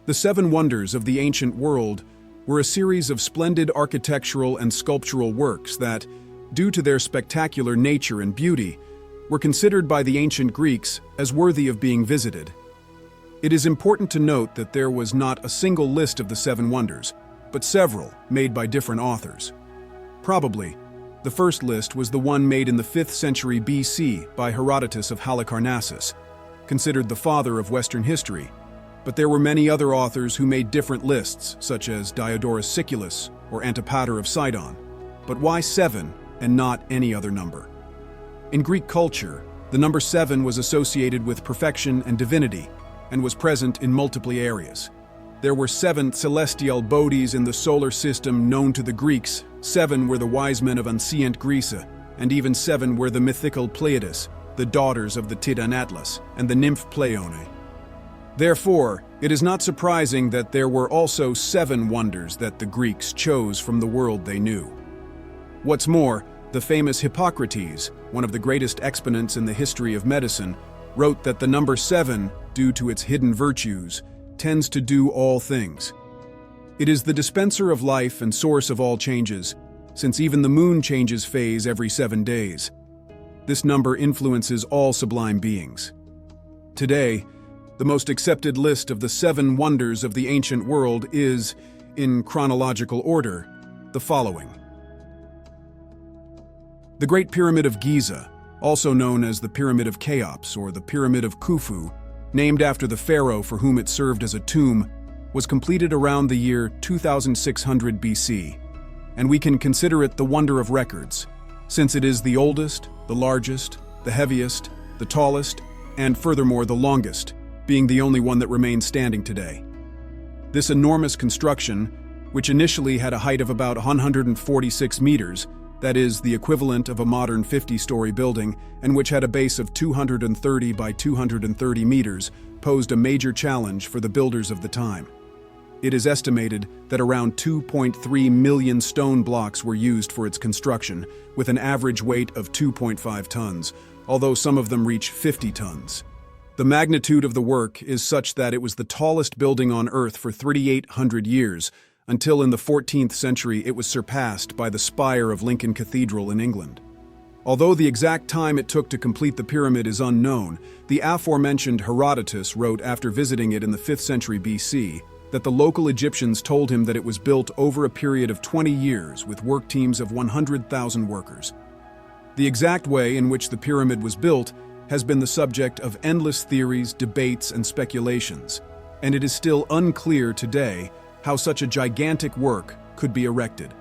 The seven wonders of the ancient world were a series of splendid architectural and sculptural works that, due to their spectacular nature and beauty, were considered by the ancient Greeks as worthy of being visited. It is important to note that there was not a single list of the seven wonders, but several made by different authors. Probably, the first list was the one made in the 5th century BC by Herodotus of Halicarnassus, considered the father of Western history, but there were many other authors who made different lists, such as Diodorus Siculus or Antipater of Sidon. But why 7 and not any other number? In Greek culture, the number 7 was associated with perfection and divinity, and was present in multiple areas. There were 7 celestial bodies in the solar system known to the Greeks. 7 were the wise men of ancient Greece, and even 7 were the mythical Pleiades, the daughters of the Titan Atlas, and the nymph Pleione. Therefore, it is not surprising that there were also 7 wonders that the Greeks chose from the world they knew. What's more, the famous Hippocrates, one of the greatest exponents in the history of medicine, wrote that the number 7, due to its hidden virtues, tends to do all things. It is the dispenser of life and source of all changes, since even the moon changes phase every 7 days. This number influences all sublime beings. Today, the most accepted list of the 7 wonders of the ancient world is, in chronological order, the following. The Great Pyramid of Giza, also known as the Pyramid of Cheops or the Pyramid of Khufu, named after the pharaoh for whom it served as a tomb, was completed around the year 2600 BC, and we can consider it the wonder of records, since it is the oldest, the largest, the heaviest, the tallest, and furthermore the longest, being the only one that remains standing today. This enormous construction, which initially had a height of about 146 meters, that is, the equivalent of a modern 50-story building, and which had a base of 230 by 230 meters, posed a major challenge for the builders of the time. It is estimated that around 2.3 million stone blocks were used for its construction, with an average weight of 2.5 tons, although some of them reach 50 tons. The magnitude of the work is such that it was the tallest building on Earth for 3,800 years, until in the 14th century it was surpassed by the spire of Lincoln Cathedral in England. Although the exact time it took to complete the pyramid is unknown, the aforementioned Herodotus wrote after visiting it in the 5th century BC that the local Egyptians told him that it was built over a period of 20 years with work teams of 100,000 workers. The exact way in which the pyramid was built has been the subject of endless theories, debates, and speculations, and it is still unclear today how such a gigantic work could be erected.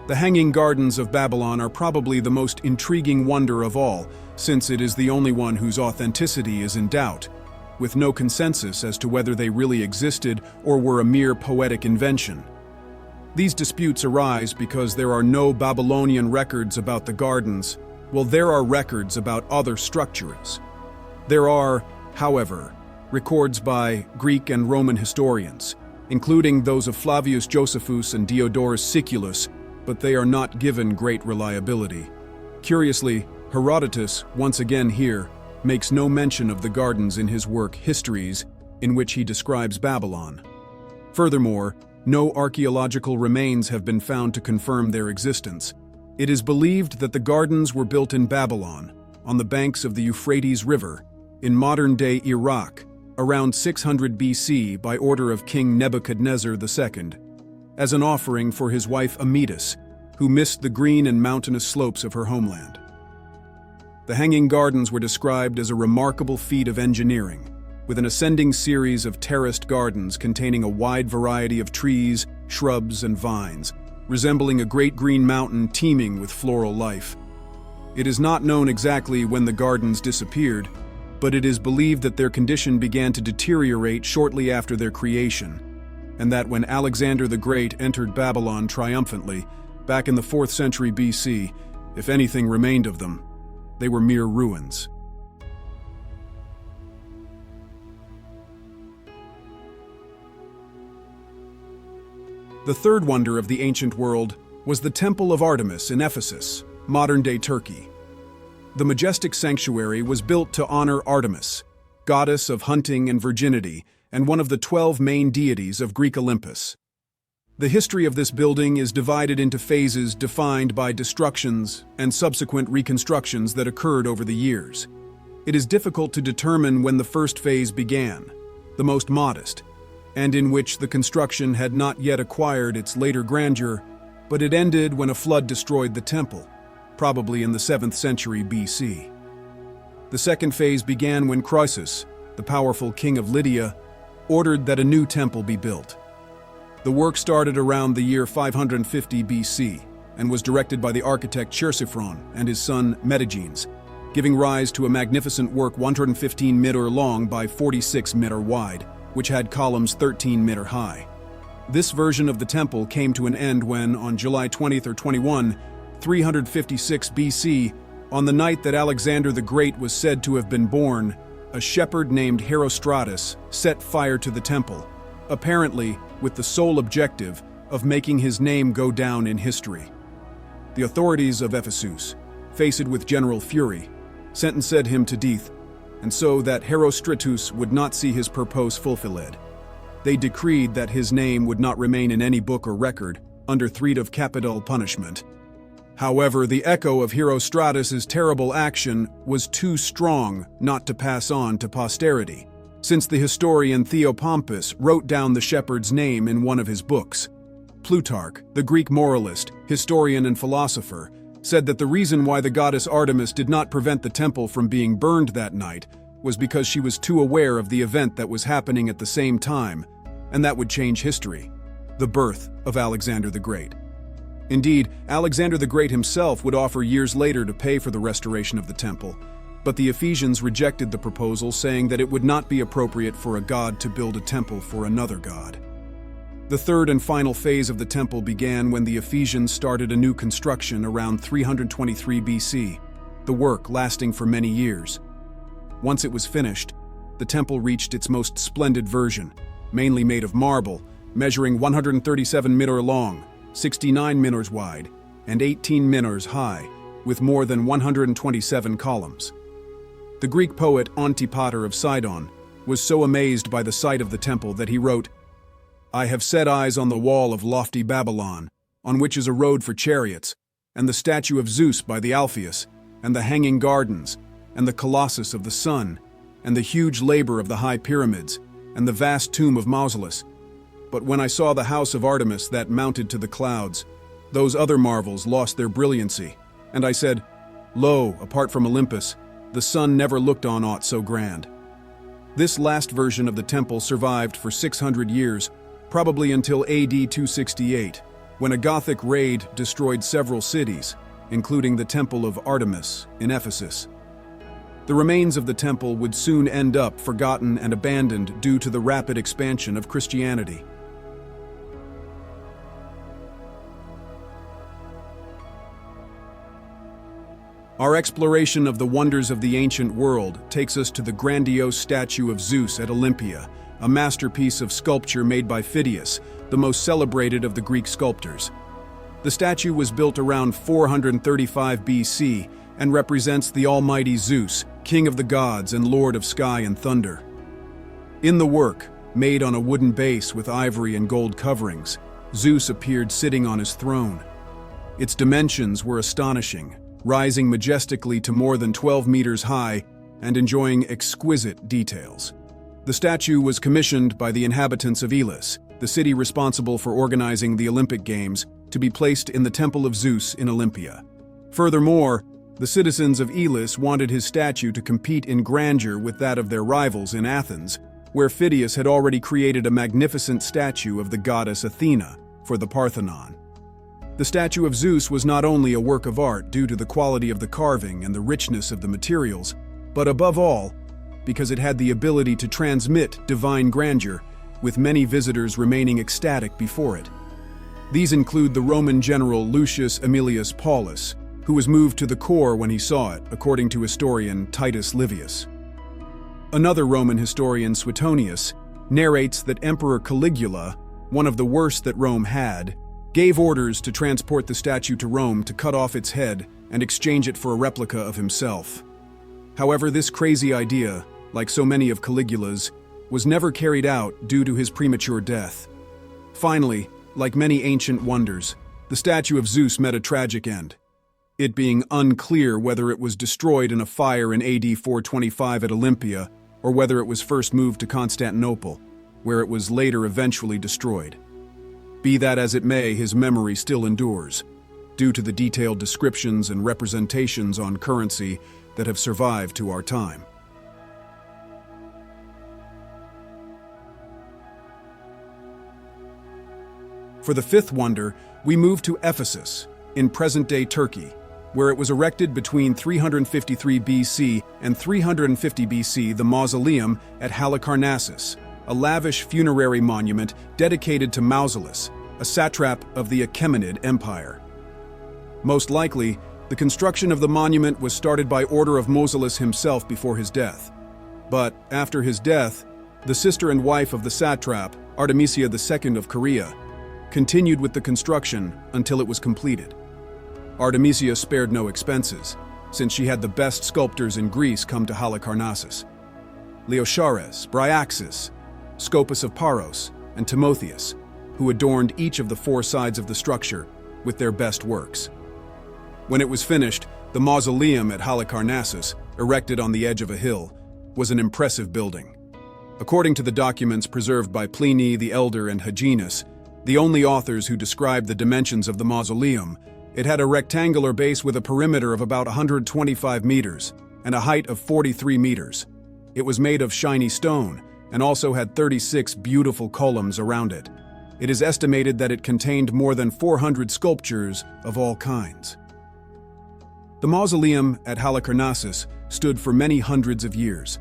The Hanging Gardens of Babylon are probably the most intriguing wonder of all, since it is the only one whose authenticity is in doubt, with no consensus as to whether they really existed or were a mere poetic invention. These disputes arise because there are no Babylonian records about the gardens, while there are records about other structures. There are, however, records by Greek and Roman historians, including those of Flavius Josephus and Diodorus Siculus, but they are not given great reliability. Curiously, Herodotus, once again here, makes no mention of the gardens in his work Histories, in which he describes Babylon. Furthermore, no archaeological remains have been found to confirm their existence. It is believed that the gardens were built in Babylon, on the banks of the Euphrates River, in modern-day Iraq, around 600 BC by order of King Nebuchadnezzar II, as an offering for his wife Amytis, who missed the green and mountainous slopes of her homeland. The Hanging Gardens were described as a remarkable feat of engineering, with an ascending series of terraced gardens containing a wide variety of trees, shrubs, and vines, resembling a great green mountain teeming with floral life. It is not known exactly when the gardens disappeared, but it is believed that their condition began to deteriorate shortly after their creation, and that when Alexander the Great entered Babylon triumphantly, back in the 4th century BC, if anything remained of them, they were mere ruins. The third wonder of the ancient world was the Temple of Artemis in Ephesus, modern-day Turkey. The majestic sanctuary was built to honor Artemis, goddess of hunting and virginity, and one of the 12 main deities of Greek Olympus. The history of this building is divided into phases defined by destructions and subsequent reconstructions that occurred over the years. It is difficult to determine when the first phase began, the most modest, and in which the construction had not yet acquired its later grandeur, but it ended when a flood destroyed the temple, probably in the 7th century BC. The second phase began when Croesus, the powerful king of Lydia, ordered that a new temple be built. The work started around the year 550 BC and was directed by the architect Chersiphron and his son Metagenes, giving rise to a magnificent work 115 meter long by 46 meter wide, which had columns 13 meter high. This version of the temple came to an end when, on July 20 or 21, 356 BC, on the night that Alexander the Great was said to have been born, a shepherd named Herostratus set fire to the temple, apparently with the sole objective of making his name go down in history. The authorities of Ephesus, faced with general fury, sentenced him to death, and so that Herostratus would not see his purpose fulfilled. They decreed that his name would not remain in any book or record, under threat of capital punishment. However, the echo of Herostratus's terrible action was too strong not to pass on to posterity, since the historian Theopompus wrote down the shepherd's name in one of his books. Plutarch, the Greek moralist, historian, and philosopher, said that the reason why the goddess Artemis did not prevent the temple from being burned that night was because she was too aware of the event that was happening at the same time, and that would change history: the birth of Alexander the Great. Indeed, Alexander the Great himself would offer years later to pay for the restoration of the temple, but the Ephesians rejected the proposal, saying that it would not be appropriate for a god to build a temple for another god. The third and final phase of the temple began when the Ephesians started a new construction around 323 BC, the work lasting for many years. Once it was finished, the temple reached its most splendid version, mainly made of marble, measuring 137 meters long, 69 meters wide, and 18 meters high, with more than 127 columns. The Greek poet Antipater of Sidon was so amazed by the sight of the temple that he wrote, "I have set eyes on the wall of lofty Babylon, on which is a road for chariots, and the statue of Zeus by the Alpheus, and the hanging gardens, and the Colossus of the sun, and the huge labor of the high pyramids, and the vast tomb of Mausolus. But when I saw the house of Artemis that mounted to the clouds, those other marvels lost their brilliancy, and I said, Lo, apart from Olympus, the sun never looked on aught so grand." This last version of the temple survived for 600 years, probably until AD 268, when a Gothic raid destroyed several cities, including the Temple of Artemis in Ephesus. The remains of the temple would soon end up forgotten and abandoned due to the rapid expansion of Christianity. Our exploration of the wonders of the ancient world takes us to the grandiose statue of Zeus at Olympia, a masterpiece of sculpture made by Phidias, the most celebrated of the Greek sculptors. The statue was built around 435 BC and represents the almighty Zeus, king of the gods and lord of sky and thunder. In the work, made on a wooden base with ivory and gold coverings, Zeus appeared sitting on his throne. Its dimensions were astonishing, rising majestically to more than 12 meters high and enjoying exquisite details. The statue was commissioned by the inhabitants of Elis, the city responsible for organizing the Olympic Games, to be placed in the Temple of Zeus in Olympia. Furthermore, the citizens of Elis wanted his statue to compete in grandeur with that of their rivals in Athens, where Phidias had already created a magnificent statue of the goddess Athena for the Parthenon. The statue of Zeus was not only a work of art due to the quality of the carving and the richness of the materials, but above all, because it had the ability to transmit divine grandeur, with many visitors remaining ecstatic before it. These include the Roman general Lucius Aemilius Paulus, who was moved to the core when he saw it, according to historian Titus Livius. Another Roman historian, Suetonius, narrates that Emperor Caligula, one of the worst that Rome had, gave orders to transport the statue to Rome to cut off its head and exchange it for a replica of himself. However, this crazy idea, like so many of Caligula's, was never carried out due to his premature death. Finally, like many ancient wonders, the statue of Zeus met a tragic end, it being unclear whether it was destroyed in a fire in AD 425 at Olympia or whether it was first moved to Constantinople, where it was later eventually destroyed. Be that as it may, his memory still endures, due to the detailed descriptions and representations on currency that have survived to our time. For the fifth wonder, we move to Ephesus, in present-day Turkey, where it was erected between 353 BC and 350 BC, the Mausoleum at Halicarnassus, a lavish funerary monument dedicated to Mausolus, a satrap of the Achaemenid Empire. Most likely, the construction of the monument was started by order of Mausolus himself before his death. But after his death, the sister and wife of the satrap, Artemisia II of Caria, continued with the construction until it was completed. Artemisia spared no expenses, since she had the best sculptors in Greece come to Halicarnassus: Leochares, Bryaxis, Scopas of Paros, and Timotheus, who adorned each of the four sides of the structure with their best works. When it was finished, the Mausoleum at Halicarnassus, erected on the edge of a hill, was an impressive building. According to the documents preserved by Pliny the Elder and Hyginus, the only authors who described the dimensions of the mausoleum, it had a rectangular base with a perimeter of about 125 meters and a height of 43 meters. It was made of shiny stone and also had 36 beautiful columns around it. It is estimated that it contained more than 400 sculptures of all kinds. The mausoleum at Halicarnassus stood for many hundreds of years.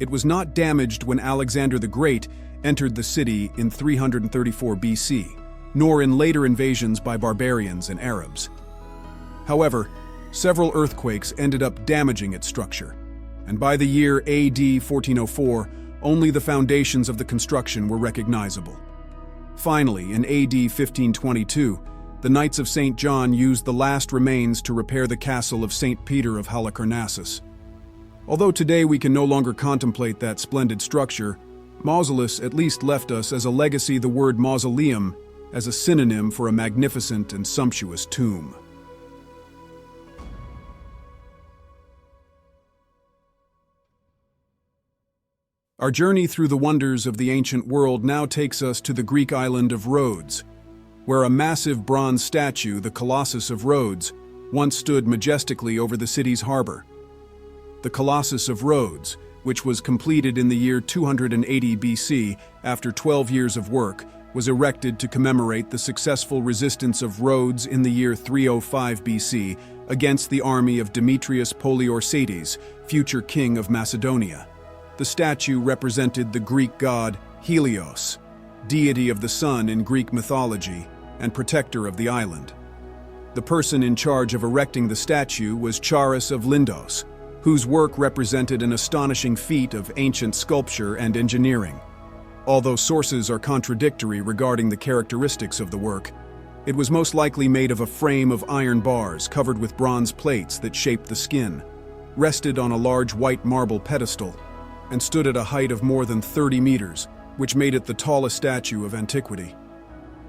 It was not damaged when Alexander the Great entered the city in 334 BC, nor in later invasions by barbarians and Arabs. However, several earthquakes ended up damaging its structure, and by the year AD 1404, only the foundations of the construction were recognizable. Finally, in AD 1522, the Knights of St. John used the last remains to repair the castle of St. Peter of Halicarnassus. Although today we can no longer contemplate that splendid structure, Mausolus at least left us as a legacy the word mausoleum as a synonym for a magnificent and sumptuous tomb. Our journey through the wonders of the ancient world now takes us to the Greek island of Rhodes, where a massive bronze statue, the Colossus of Rhodes, once stood majestically over the city's harbor. The Colossus of Rhodes, which was completed in the year 280 BC after 12 years of work, was erected to commemorate the successful resistance of Rhodes in the year 305 BC against the army of Demetrius Poliorcetes, future king of Macedonia. The statue represented the Greek god Helios, deity of the sun in Greek mythology and protector of the island. The person in charge of erecting the statue was Charis of Lindos, whose work represented an astonishing feat of ancient sculpture and engineering. Although sources are contradictory regarding the characteristics of the work, it was most likely made of a frame of iron bars covered with bronze plates that shaped the skin, rested on a large white marble pedestal, and stood at a height of more than 30 meters, which made it the tallest statue of antiquity.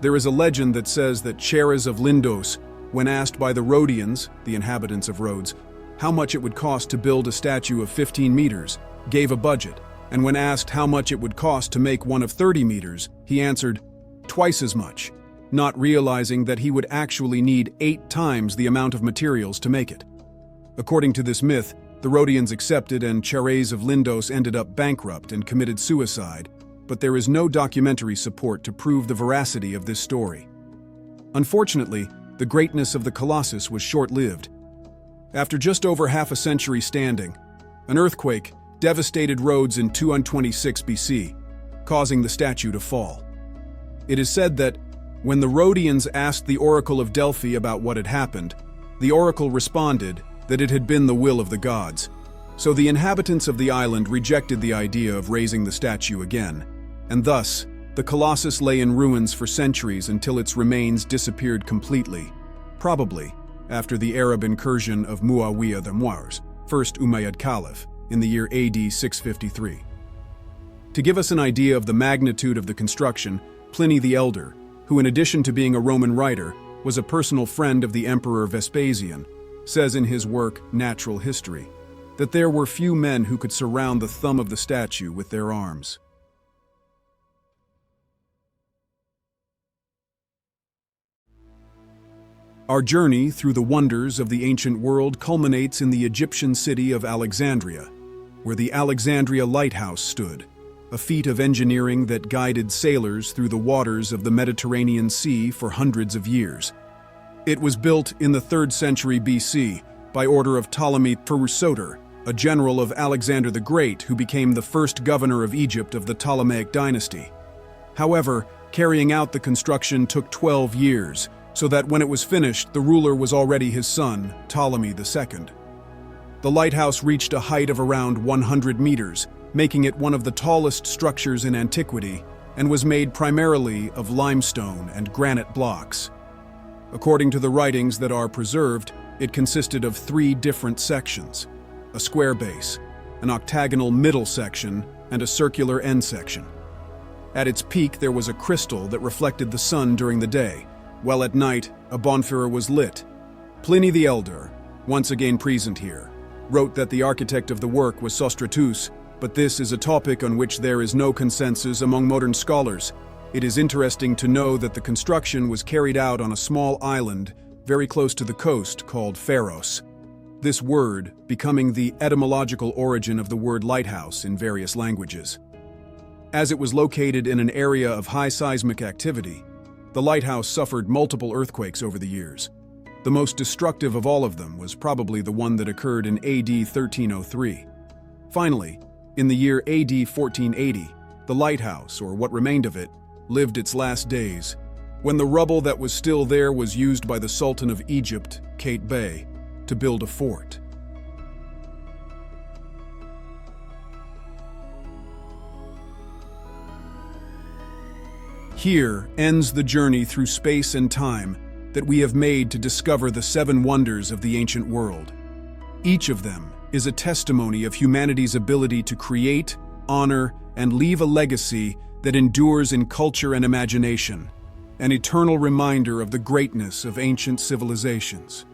There is a legend that says that Charis of Lindos, when asked by the Rhodians, the inhabitants of Rhodes, how much it would cost to build a statue of 15 meters, gave a budget, and when asked how much it would cost to make one of 30 meters, he answered, twice as much, not realizing that he would actually need 8 times the amount of materials to make it. According to this myth, the Rhodians accepted and Chares of Lindos ended up bankrupt and committed suicide, but there is no documentary support to prove the veracity of this story. Unfortunately, the greatness of the Colossus was short-lived. After just over half a century standing, an earthquake devastated Rhodes in 226 BC, causing the statue to fall. It is said that when the Rhodians asked the Oracle of Delphi about what had happened, the oracle responded that it had been the will of the gods. So the inhabitants of the island rejected the idea of raising the statue again, and thus, The Colossus lay in ruins for centuries until its remains disappeared completely, probably after the Arab incursion of Muawiyah the Mu'awwir, first Umayyad Caliph, in the year AD 653. To give us an idea of the magnitude of the construction, Pliny the Elder, who in addition to being a Roman writer, was a personal friend of the Emperor Vespasian, says in his work Natural History, that there were few men who could surround the thumb of the statue with their arms. Our journey through the wonders of the ancient world culminates in the Egyptian city of Alexandria, where the Alexandria Lighthouse stood, a feat of engineering that guided sailors through the waters of the Mediterranean Sea for hundreds of years. It was built in the 3rd century BC by order of Ptolemy Soter, a general of Alexander the Great who became the first governor of Egypt of the Ptolemaic dynasty. However, carrying out the construction took 12 years, so that when it was finished, the ruler was already his son, Ptolemy II. The lighthouse reached a height of around 100 meters, making it one of the tallest structures in antiquity, and was made primarily of limestone and granite blocks. According to the writings that are preserved, it consisted of 3 different sections: a square base, an octagonal middle section, and a circular end section. At its peak, there was a crystal that reflected the sun during the day, while at night, a bonfire was lit. Pliny the Elder, once again present here, wrote that the architect of the work was Sostratus, but this is a topic on which there is no consensus among modern scholars. It is interesting to know that the construction was carried out on a small island very close to the coast called Pharos. This word becoming the etymological origin of the word lighthouse in various languages. As it was located in an area of high seismic activity, the lighthouse suffered multiple earthquakes over the years. The most destructive of all of them was probably the one that occurred in AD 1303. Finally, in the year AD 1480, the lighthouse, or what remained of it, lived its last days, when the rubble that was still there was used by the Sultan of Egypt, Kate Bey, to build a fort. Here ends the journey through space and time that we have made to discover the 7 wonders of the ancient world. Each of them is a testimony of humanity's ability to create, honor, and leave a legacy that endures in culture and imagination, an eternal reminder of the greatness of ancient civilizations.